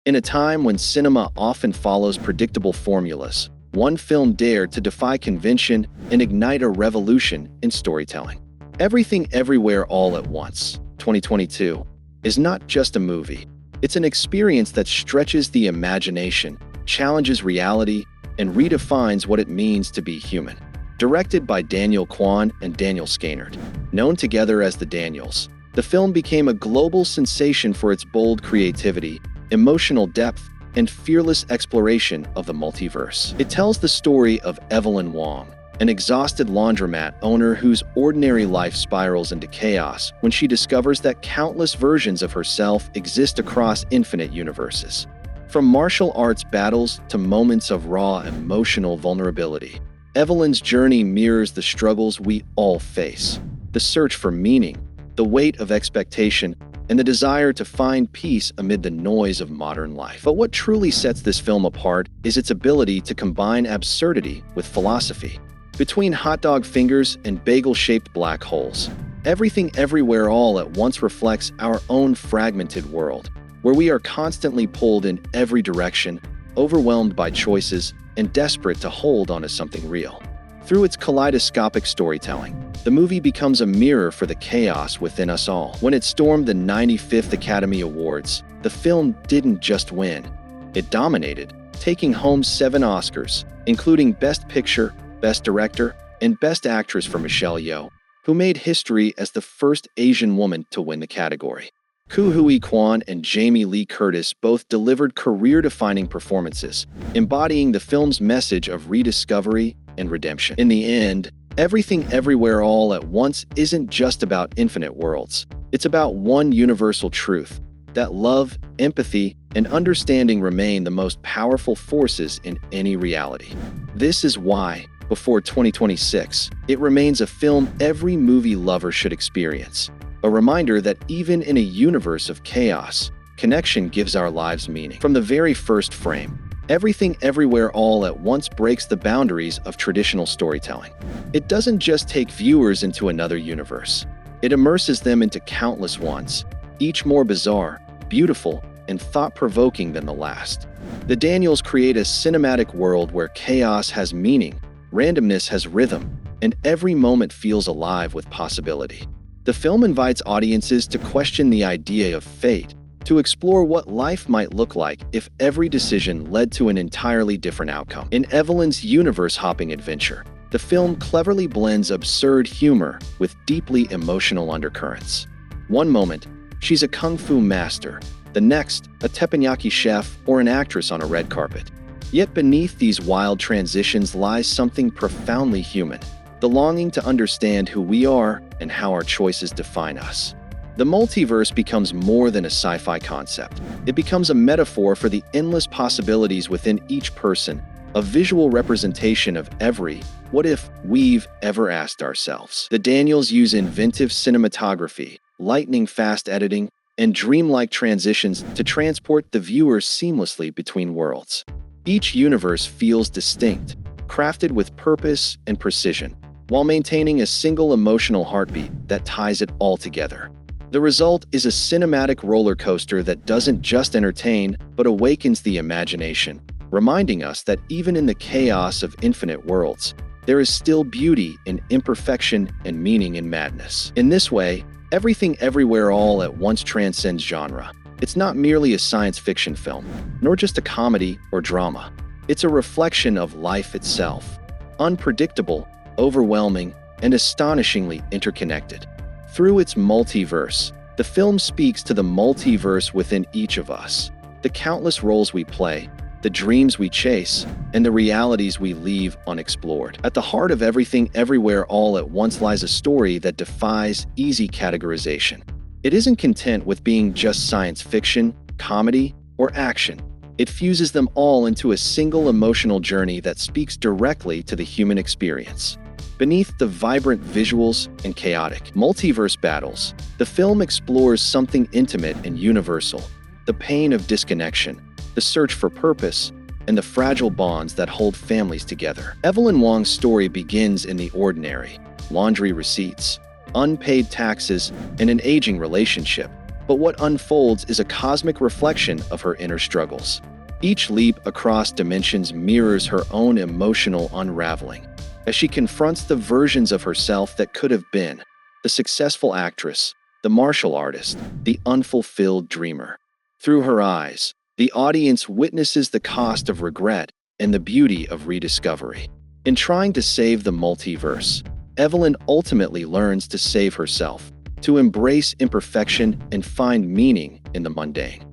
In a time when cinema often follows predictable formulas, one film dared to defy convention and ignite a revolution in storytelling. Everything Everywhere All at Once, 2022, is not just a movie. It's an experience that stretches the imagination, challenges reality, and redefines what it means to be human. Directed by Daniel Kwan and Daniel Skynyrd, known together as the Daniels, the film became a global sensation for its bold creativity, emotional depth, and fearless exploration of the multiverse. It tells the story of Evelyn Wong, an exhausted laundromat owner whose ordinary life spirals into chaos when she discovers that countless versions of herself exist across infinite universes. From martial arts battles to moments of raw emotional vulnerability, Evelyn's journey mirrors the struggles we all face: the search for meaning, the weight of expectation, and the desire to find peace amid the noise of modern life. But what truly sets this film apart is its ability to combine absurdity with philosophy. Between hot dog fingers and bagel-shaped black holes, Everything Everywhere All at Once reflects our own fragmented world, where we are constantly pulled in every direction, overwhelmed by choices, and desperate to hold onto something real. Through its kaleidoscopic storytelling, the movie becomes a mirror for the chaos within us all. When it stormed the 95th Academy Awards, the film didn't just win. It dominated, taking home 7 Oscars, including Best Picture, Best Director, and Best Actress for Michelle Yeoh, who made history as the first Asian woman to win the category. Ke Huy Quan and Jamie Lee Curtis both delivered career-defining performances, embodying the film's message of rediscovery and redemption. In the end, Everything Everywhere All at Once isn't just about infinite worlds. It's about one universal truth: that love, empathy, and understanding remain the most powerful forces in any reality. This is why, before 2026, it remains a film every movie lover should experience. A reminder that even in a universe of chaos, connection gives our lives meaning. From the very first frame, Everything Everywhere All at Once breaks the boundaries of traditional storytelling. It doesn't just take viewers into another universe. It immerses them into countless ones, each more bizarre, beautiful, and thought-provoking than the last. The Daniels create a cinematic world where chaos has meaning, randomness has rhythm, and every moment feels alive with possibility. The film invites audiences to question the idea of fate, to explore what life might look like if every decision led to an entirely different outcome. In Evelyn's universe-hopping adventure, the film cleverly blends absurd humor with deeply emotional undercurrents. One moment, she's a kung fu master; the next, a teppanyaki chef or an actress on a red carpet. Yet beneath these wild transitions lies something profoundly human: the longing to understand who we are and how our choices define us. The multiverse becomes more than a sci-fi concept. It becomes a metaphor for the endless possibilities within each person, a visual representation of every "what if" we've ever asked ourselves. The Daniels use inventive cinematography, lightning-fast editing, and dreamlike transitions to transport the viewer seamlessly between worlds. Each universe feels distinct, crafted with purpose and precision, while maintaining a single emotional heartbeat that ties it all together. The result is a cinematic roller coaster that doesn't just entertain, but awakens the imagination, reminding us that even in the chaos of infinite worlds, there is still beauty in imperfection and meaning in madness. In this way, Everything Everywhere All at Once transcends genre. It's not merely a science fiction film, nor just a comedy or drama. It's a reflection of life itself, unpredictable, overwhelming, and astonishingly interconnected. Through its multiverse, the film speaks to the multiverse within each of us, the countless roles we play, the dreams we chase, and the realities we leave unexplored. At the heart of Everything Everywhere All at Once lies a story that defies easy categorization. It isn't content with being just science fiction, comedy, or action. It fuses them all into a single emotional journey that speaks directly to the human experience. Beneath the vibrant visuals and chaotic multiverse battles, the film explores something intimate and universal: the pain of disconnection, the search for purpose, and the fragile bonds that hold families together. Evelyn Wong's story begins in the ordinary: laundry receipts, unpaid taxes, and an aging relationship. but what unfolds is a cosmic reflection of her inner struggles. Each leap across dimensions mirrors her own emotional unraveling, as she confronts the versions of herself that could have been: the successful actress, the martial artist, the unfulfilled dreamer. Through her eyes, the audience witnesses the cost of regret and the beauty of rediscovery. In trying to save the multiverse, Evelyn ultimately learns to save herself, to embrace imperfection and find meaning in the mundane.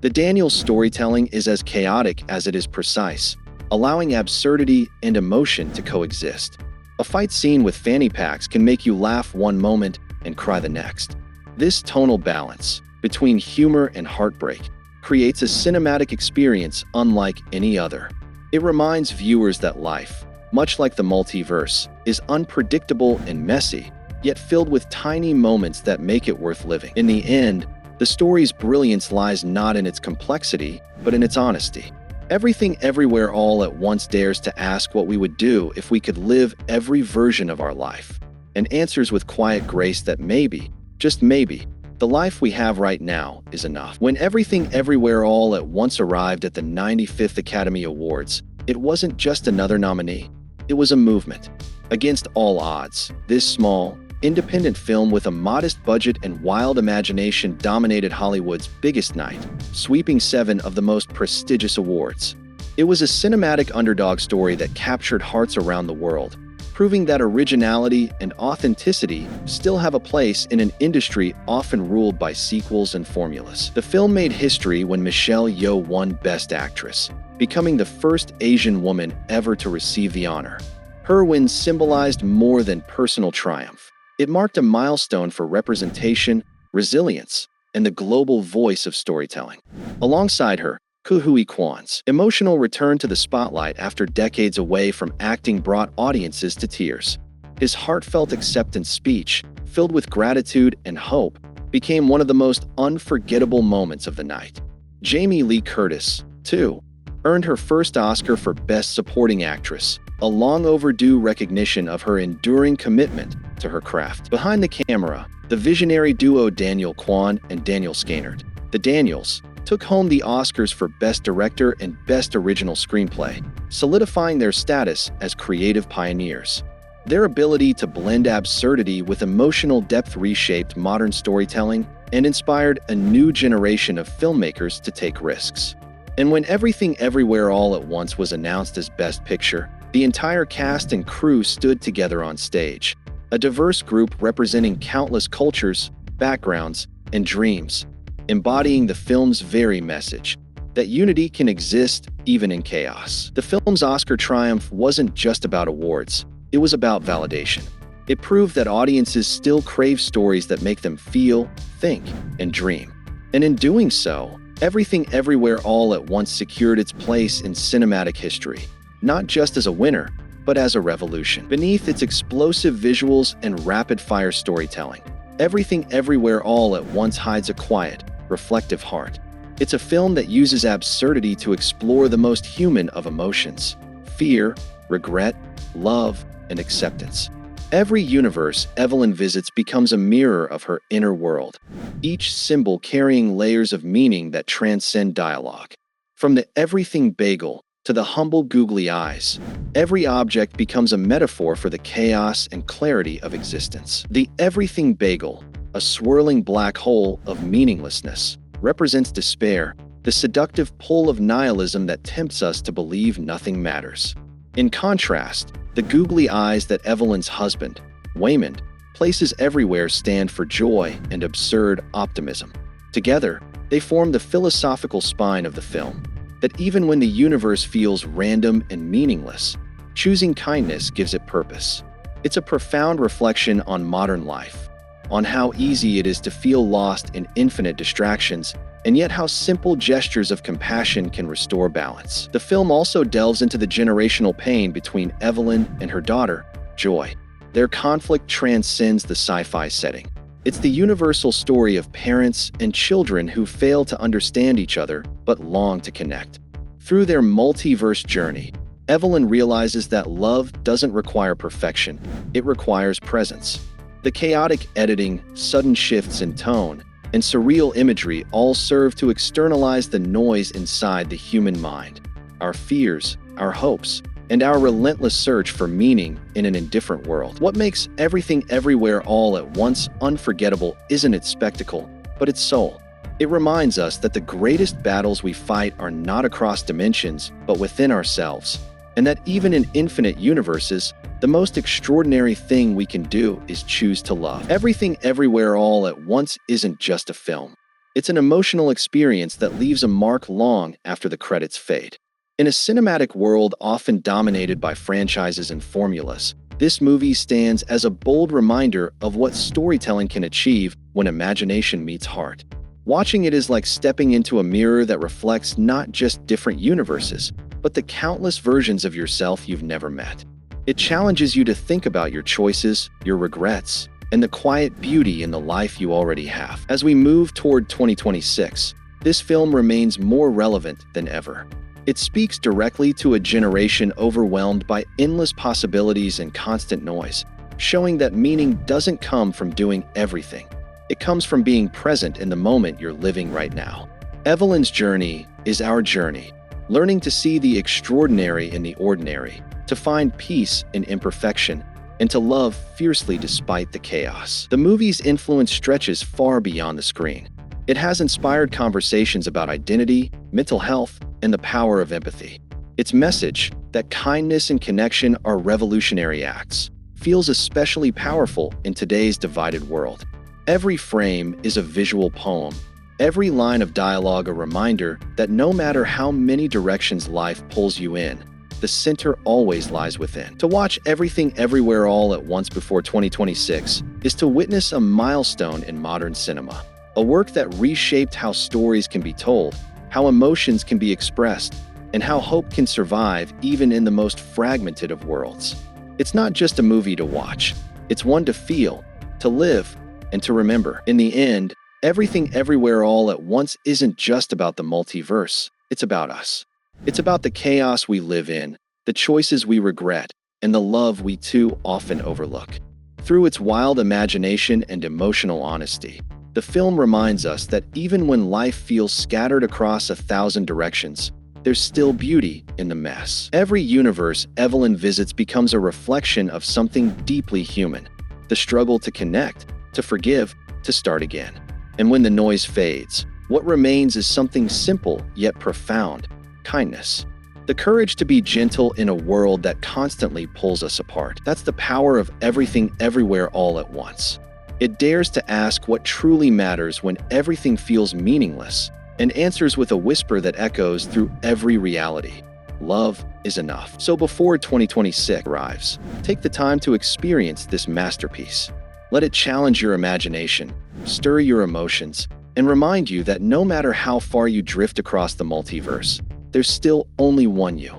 The Daniels storytelling is as chaotic as it is precise, allowing absurdity and emotion to coexist. A fight scene with fanny packs can make you laugh one moment and cry the next. This tonal balance between humor and heartbreak creates a cinematic experience unlike any other. It reminds viewers that life, much like the multiverse, is unpredictable and messy, yet filled with tiny moments that make it worth living. In the end, the story's brilliance lies not in its complexity, but in its honesty. Everything Everywhere All at Once dares to ask what we would do if we could live every version of our life, and answers with quiet grace that maybe, just maybe, the life we have right now is enough. When Everything Everywhere All at Once arrived at the 95th Academy Awards, it wasn't just another nominee. It was a movement. Against all odds, this small, independent film with a modest budget and wild imagination dominated Hollywood's biggest night, sweeping 7 of the most prestigious awards. It was a cinematic underdog story that captured hearts around the world, proving that originality and authenticity still have a place in an industry often ruled by sequels and formulas. The film made history when Michelle Yeoh won Best Actress, becoming the first Asian woman ever to receive the honor. Her win symbolized more than personal triumph. It marked a milestone for representation, resilience, and the global voice of storytelling. Alongside her, Ke Huy Quan's emotional return to the spotlight after decades away from acting brought audiences to tears. His heartfelt acceptance speech, filled with gratitude and hope, became one of the most unforgettable moments of the night. Jamie Lee Curtis, too, earned her first Oscar for Best Supporting Actress, a long-overdue recognition of her enduring commitment to her craft. Behind the camera, the visionary duo Daniel Kwan and Daniel Skynyrd, the Daniels, took home the Oscars for Best Director and Best Original Screenplay, solidifying their status as creative pioneers. Their ability to blend absurdity with emotional depth reshaped modern storytelling and inspired a new generation of filmmakers to take risks. And when Everything Everywhere All at Once was announced as Best Picture, the entire cast and crew stood together on stage, a diverse group representing countless cultures, backgrounds, and dreams, embodying the film's very message that unity can exist even in chaos. The film's Oscar triumph wasn't just about awards, it was about validation. It proved that audiences still crave stories that make them feel, think, and dream. And in doing so, Everything Everywhere All at Once secured its place in cinematic history, not just as a winner, but as a revolution. Beneath its explosive visuals and rapid-fire storytelling, Everything Everywhere All at Once hides a quiet, reflective heart. It's a film that uses absurdity to explore the most human of emotions: fear, regret, love, and acceptance. Every universe Evelyn visits becomes a mirror of her inner world, each symbol carrying layers of meaning that transcend dialogue. From the everything bagel to the humble googly eyes, every object becomes a metaphor for the chaos and clarity of existence. The everything bagel, a swirling black hole of meaninglessness, represents despair, the seductive pull of nihilism that tempts us to believe nothing matters. In contrast, the googly eyes that Evelyn's husband, Waymond, places everywhere stand for joy and absurd optimism. Together, they form the philosophical spine of the film, that even when the universe feels random and meaningless, choosing kindness gives it purpose. It's a profound reflection on modern life, on how easy it is to feel lost in infinite distractions, and yet how simple gestures of compassion can restore balance. The film also delves into the generational pain between Evelyn and her daughter, Joy. Their conflict transcends the sci-fi setting. It's the universal story of parents and children who fail to understand each other but long to connect. Through their multiverse journey, Evelyn realizes that love doesn't require perfection, it requires presence. The chaotic editing, sudden shifts in tone, and surreal imagery all serve to externalize the noise inside the human mind. Our fears, our hopes, and our relentless search for meaning in an indifferent world. What makes Everything Everywhere All at Once unforgettable isn't its spectacle, but its soul. It reminds us that the greatest battles we fight are not across dimensions, but within ourselves, and that even in infinite universes, the most extraordinary thing we can do is choose to love. Everything Everywhere All at Once isn't just a film. It's an emotional experience that leaves a mark long after the credits fade. In a cinematic world often dominated by franchises and formulas, this movie stands as a bold reminder of what storytelling can achieve when imagination meets heart. Watching it is like stepping into a mirror that reflects not just different universes, but the countless versions of yourself you've never met. It challenges you to think about your choices, your regrets, and the quiet beauty in the life you already have. As we move toward 2026, this film remains more relevant than ever. It speaks directly to a generation overwhelmed by endless possibilities and constant noise, showing that meaning doesn't come from doing everything. It comes from being present in the moment you're living right now. Evelyn's journey is our journey, learning to see the extraordinary in the ordinary, to find peace in imperfection, and to love fiercely despite the chaos. The movie's influence stretches far beyond the screen. It has inspired conversations about identity, mental health, and the power of empathy. Its message, that kindness and connection are revolutionary acts, feels especially powerful in today's divided world. Every frame is a visual poem, every line of dialogue a reminder that no matter how many directions life pulls you in, the center always lies within. To watch Everything Everywhere All at Once before 2026 is to witness a milestone in modern cinema, a work that reshaped how stories can be told, how emotions can be expressed, and how hope can survive even in the most fragmented of worlds. It's not just a movie to watch, it's one to feel, to live, and to remember. In the end, Everything Everywhere All at Once isn't just about the multiverse, it's about us. It's about the chaos we live in, the choices we regret, and the love we too often overlook. Through its wild imagination and emotional honesty, the film reminds us that even when life feels scattered across 1,000 directions, there's still beauty in the mess. Every universe Evelyn visits becomes a reflection of something deeply human, the struggle to connect, to forgive, to start again. And when the noise fades, what remains is something simple yet profound: kindness. The courage to be gentle in a world that constantly pulls us apart. That's the power of Everything Everywhere All at Once. It dares to ask what truly matters when everything feels meaningless, and answers with a whisper that echoes through every reality: love is enough. So before 2026 arrives, take the time to experience this masterpiece. Let it challenge your imagination, stir your emotions, and remind you that no matter how far you drift across the multiverse, there's still only one you.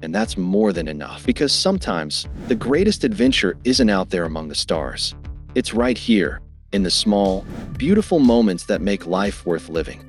And that's more than enough. Because sometimes, the greatest adventure isn't out there among the stars. It's right here, in the small, beautiful moments that make life worth living.